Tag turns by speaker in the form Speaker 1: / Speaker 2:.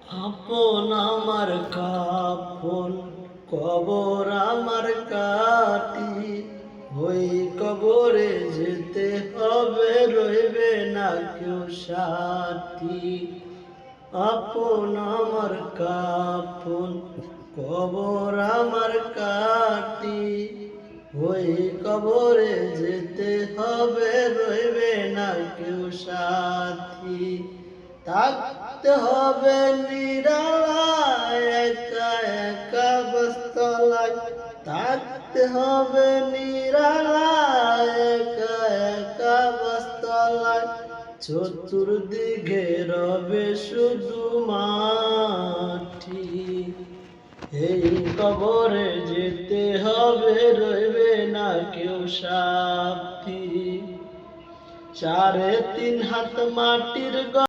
Speaker 1: আপন আমার কাফন, কবর আমার কাটি, ওই কবরে যেতে হবে, রইবে না কেউ সাথী। আপন আমার কাফন, কবর আমার কাটি, ওই কবরে যেতে হবে, রইবে না কেউ সাথী। থাকতে হবে নিরালায়, একা একা বস্তলায়, থাকতে হবে নিরালায়, একা একা বস্তলায়, চতুর্দিকে রবে শুধু মাটি। এই কবরে যেতে হবে, রইবে না কেউ সাথী। 3.5 হাত মাটির